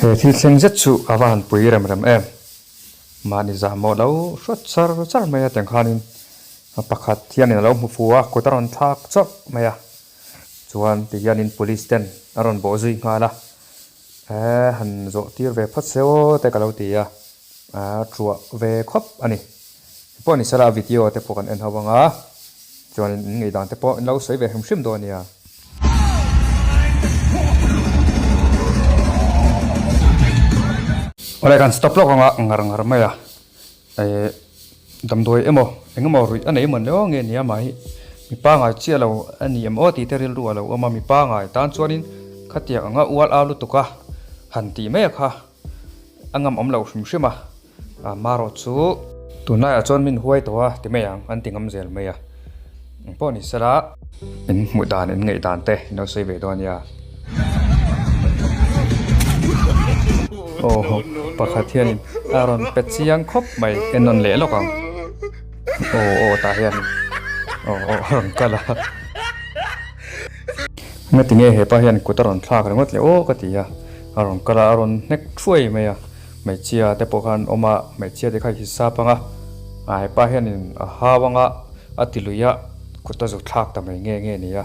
thế thì sinh rất chu avan pui rem em mà ni azahmawh lo hrawt char mai teng khanin pakhat hianin lo hmu fuwa kutaron thlak chop mai chuan ti hianin police ten aron bo zui ngala han zo tir ve phat seo te kalo ti trua ve khop ani po ni sara video te po kan en hawanga chuan ngei dan te po in lo sei ve hrim do ania oleh kan stop lo ngar mai dam doi emo engemaw rui anei man lo nge nia mai mi pa ngai chia lo ani emo ti teril ru lo ama mi pa ngai tan chuanin khatia anga ual alu tuka han ti me kha angam om lo hrimhrima maro chu tunai chon min huai to ti me yang an tingam zel me po ni sara in mudan in ngei dan te no sei ve do nia pakhat hianin aron pet chiang khop mai enon le lokang ta hian ron kala me tinge he pa hian kutaron thlak rangot le ka tia aron kala aron nek thrui mai mai chia te pokhan oma mai chia de khai hisapanga ai pa hianin hawanga atiluya kutazu thlak ta mai nge nia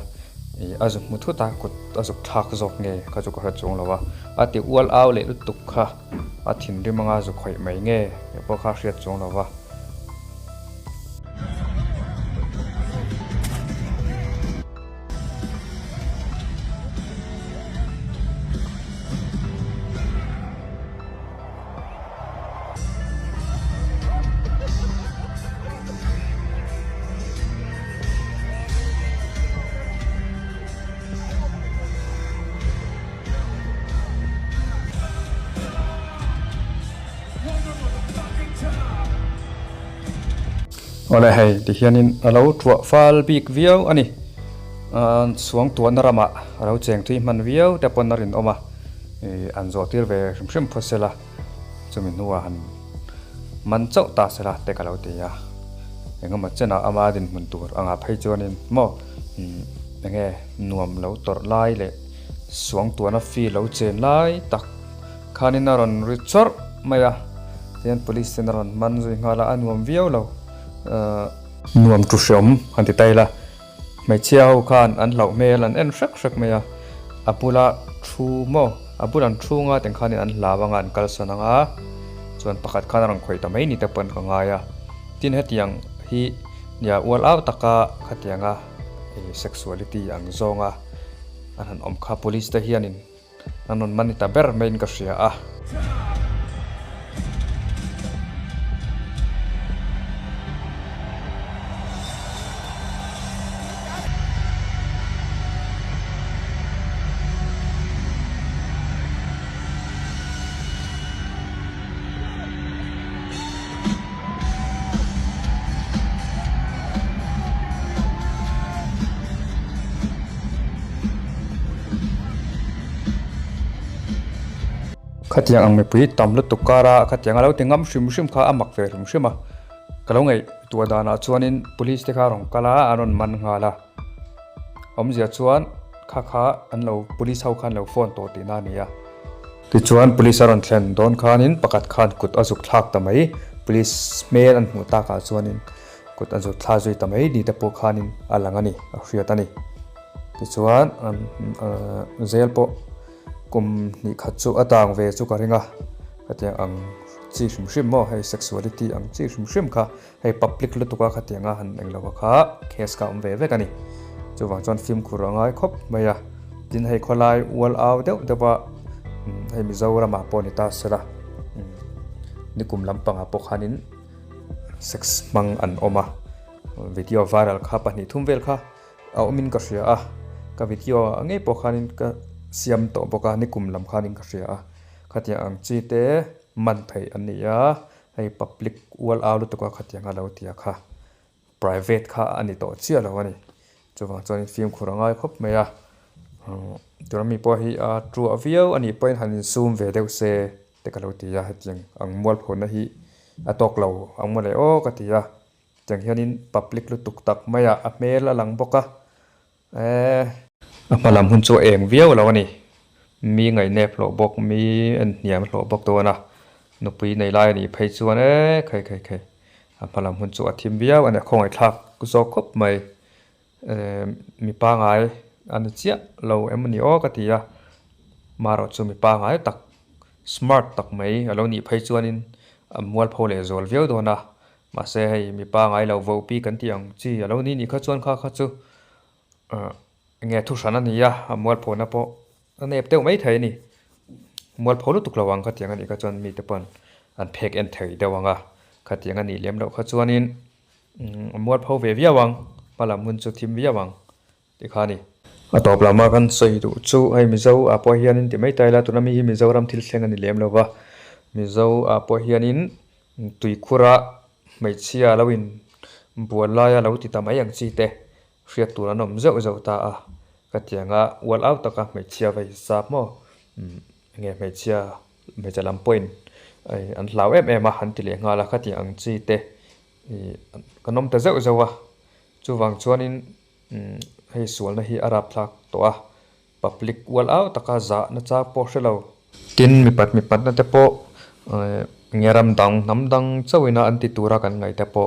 azu muthuta kut azu thak zok nge ka ju ka chong lawa ati ual aw le tuk kha athin ri manga zu khoi mai nge po kha hriat chong lawa oleh hai ti hianin alo thua fal bik viau ani suang tuan rama alo cheng thui man viau te pon narin oma an zo tir ve hrim phosela chumin huwa han man chau ta sela te kalo ti ya engama chena ama din mun tur anga phei chuanin mo enge nuam lo tor lai le suang tuana fi lo chen lai tak khanin aron richor maya tian police tenaron man zui ngala anuam viau lo nuam tu shom han ti taila mai chiao khan an lau mel an en sak maya apula thu mo apulan thunga teng khanin an lawanga an kalsananga chuan pakhat khan rang khoi ta mai ni te pon ka ngaya tin hetiang hi nia wal out taka khatianga sexuality ang zonga an om kha police ta hianin anon manita ber main ka sia khatiang ang me pui tam lu tukara khatiang alo tingam hrim kha amak ve hrimhrima kalo ngai tua dana chuanin police te kha rong kala aron man ngala omzia chuan kha an lo police hau khan lo phone to ti na nia ti chuan police aron thlen don khanin pakat khan kut azuk thlak tamai police mail an muta ka chuanin kut azuk thla zui tamai ni te po khanin alangani a hriatani ti chuan zel po kum ni khachu atang ve chu karinga khatiang ang chi hrim mo hai sexuality ang chi hrim kha hai public lu tuka khatianga han englawa kha case ka ve kani chuwang chon film khurangai khop maya tin hai kholai wal aw dewa hai mizorama ponita sela nikum lampanga pokhanin sex mang an oma video viral kha pani thumvel kha awmin ka ria ka video ange pokhanin ka siam to boka nikum lam khanin ka ria khatia ang chi te man thei ania hai public wal alu to ka khatia nga lo tia kha private kha ani to chia lo ani chuwang chon film khurangai khop meya turami po hi true avio ani point hanin zoom ve deu se te ka lo tia hatiang ang mol phona hi atok lo ang mole o ka tia chang hianin public lu tuk tak maya a mel alang boka malam hun chu eng viau lo ani mi ngai nep lo bok mi an niam lo bok to na nupui nei lai ni phei chuan khai palam hun chu athim biaw an khongai thlak ku zo khop mai mi pa ngai an chia lo emni o ka tia maro chu mi pa ngai tak smart tak mai alo ni phei chuan in mual phole zol veu do na ma se hei mi pa ngai lo vo pi kan tiang chi alo ni kha chuan kha chu nge thu sana ni ya mual phona po anep te mai thai ni mual pholu tuk lawang kha tiang ani ka chuan mi te pon an phek en thei dawanga kha tiang ani lem lo kha chuan in mual pho ve viawang palam mun chu thim viawang ti khani atop lama kan sei du chu ai mi zo a po hian in ti mai taila tu na mi mi zo ram thil thleng ani lem lowa mi zo a po hian in tui khura mai chia lawin bual la ya lo ti tamai ang chi te hriat tur anom zo ta a ka tianga wal out taka mai chia vai sap mo nge mai chia mai chalam point ai an hlau em a han ti le nga la kha ti ang chi te kanom ta zo wa chu wang chuan in hei sual na hi arab thlak to a public wal out taka za na cha po hrelo tin mi pat na te po ngeram dang nam dang chawina anti tura kan ngai te po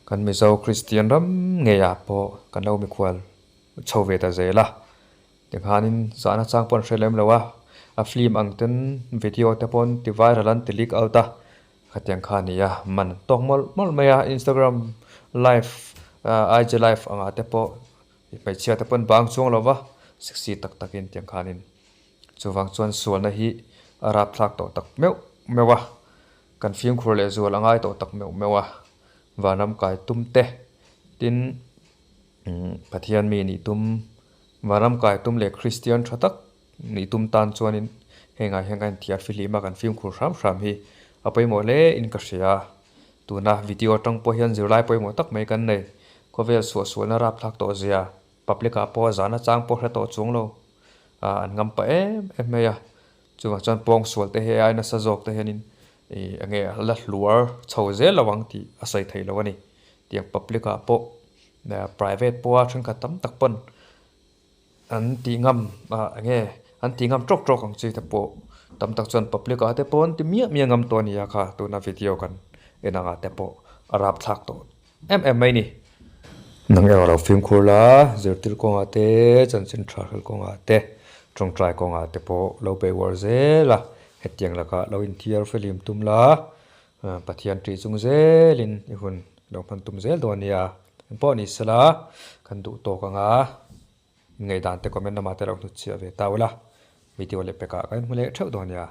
kan mi zo christian ram nge ya po kan lo mi khwal chhowe ta zela tikhanin za na chang pon hrelem lawa a film ang ten video te pon ti viral an ti leak out a khatyang khania man tok mol maya instagram live IG live anga te po pai chia te pon bang chung lawa sexy tak takin tiang khanin chuwang chuan sual na hi arab thlak to tak mewa kan film khurle zual angai to tak mewa vanam kai tum te tin pathian mi ni tum vanam kai tum le christian thatak ni tum tan chuanin hengai thia filima kan film khur ram hi apai mo le in ka sia tuna video tang po hian zirlai poi mo tak mai kan nei kovel so na rap thak to zia publica po zana chang po hra to chung lo an ngam pa em me ya chuwa chan pong sual te he ai na sa jok te henin ange la hluar chho zel lawang ti asai thei lawani tiang publica po na private po a thang ka tam tak pon an ti ngam ange an ti ngam trok ang chi te po tam tak chuan publica te pon ti mia ngam to ni ya kha tu na video kan enanga te po arab thak to em mai ni nang e ro film khula zertil ko nga te chanchin thal ko nga te trong try ko nga te po lo pe war zela hetiang laka lo in thiar film tumla pathian tri chung zelin ihun lo phan tum zel donia po ni sala kan du to ka nga ngai dan te comment na ma te lo nu chia ve tawla video le pe ka kan mule thau donia